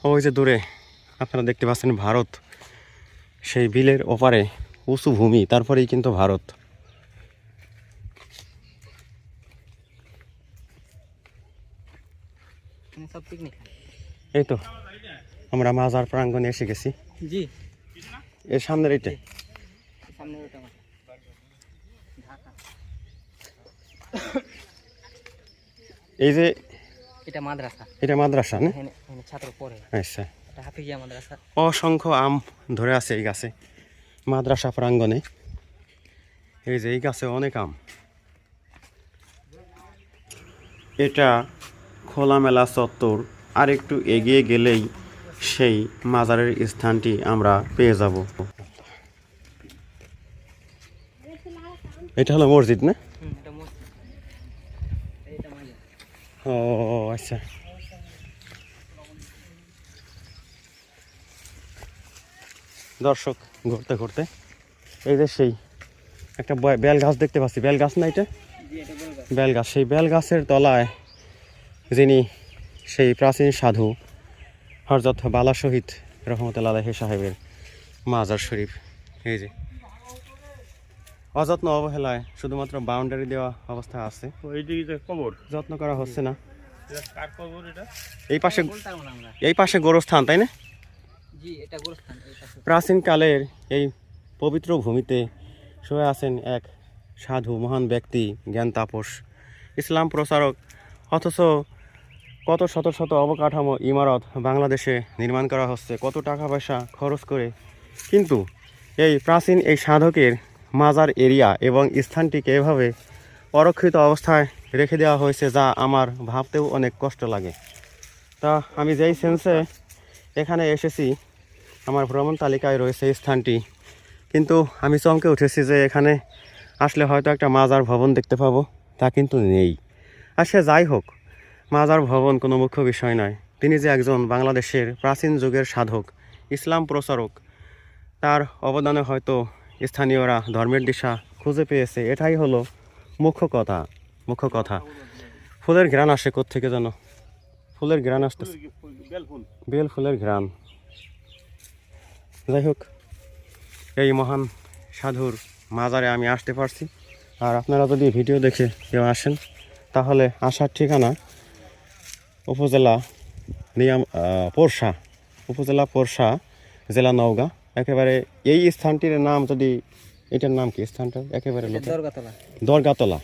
ওই যে দূরে আপনারা দেখতে পাচ্ছেন ভারত, সেই বিলের ওপারে উঁচু ভূমি, তারপরেই কিন্তু ভারত। এই তো আমরা মাজার প্রাঙ্গণে এসে গেছি। জি, এর সামনের এইটা এই যে এটা মাদ্রাসা, এটা মাদ্রাসা না? ছাত্র পড়ে। আচ্ছা, এটা হাফিজিয়া মাদ্রাসা। অসংখ্য আম ধরে আছে এই গাছে, মাদ্রাসা প্রাঙ্গণে। এই যে এই গাছে অনেক আম। এটা খোলামেলা চত্বর, আর একটু এগিয়ে গেলেই সেই মাজারের স্থানটি আমরা পেয়ে যাব। এটা হলো মসজিদ না? ও আচ্ছা, দর্শক ঘুরতে ঘুরতে এই যে সেই একটা বেল গাছ দেখতে পাচ্ছি। বেল গাছ না এটা? বেল গাছ। সেই বেল গাছের তলায় যিনি সেই প্রাচীন সাধু হযরত বালা শহীদ রহমতুল্লাহ আলাইহি সাহেবের মাজার শরীফ। এই যে অযত্ন অবহেলায় শুধুমাত্র বাউন্ডারি দেওয়া অবস্থা আছে, যত্ন করা হচ্ছে না। এই পাশে গোরস্থান, তাই না? প্রাচীনকালের এই পবিত্র ভূমিতে শুয়ে আছেন এক সাধু, মহান ব্যক্তি, জ্ঞান তাপস, ইসলাম প্রচারক। অথচ কত শত শত অবকাঠামো ইমারত বাংলাদেশে নির্মাণ করা হচ্ছে, কত টাকা পয়সা খরচ করে, কিন্তু এই প্রাচীন এই সাধকের মাজার এরিয়া এবং স্থানটিকে এভাবে অরক্ষিত অবস্থায় রেখে দেওয়া হয়েছে, যা আমার ভাবতেও অনেক কষ্ট লাগে। তা আমি যেই সেন্সে এখানে এসেছি, আমার ভ্রমণ তালিকায় রয়েছে এই স্থানটি, কিন্তু আমি চমকে উঠেছি যে এখানে আসলে হয়তো একটা মাজার ভবন দেখতে পাবো, তা কিন্তু নেই। আর সে যাই হোক, মাজার ভবন কোনো মুখ্য বিষয় নয়। তিনি যে একজন বাংলাদেশের প্রাচীন যুগের সাধক, ইসলাম প্রচারক, তার অবদানে হয়তো স্থানীয়রা ধর্মের দিশা খুঁজে পেয়েছে, এটাই হলো মুখ্য কথা। ফুলের ঘ্রাণ আসে কোত্থেকে যেন, ফুলের ঘ্রাণ আসতেছে, বেল ফুলের ঘ্রাণ। যাই হোক, এই মহান সাধুর মাজারে আমি আসতে পারছি। আর আপনারা যদি ভিডিও দেখে কেউ আসেন, তাহলে আসার ঠিকানা উপজেলা পোরশা, জেলা নওগাঁ। একেবারে এই স্থানটির নাম, যদি এটার নাম কি স্থানটা, একেবারে দরগাতলা।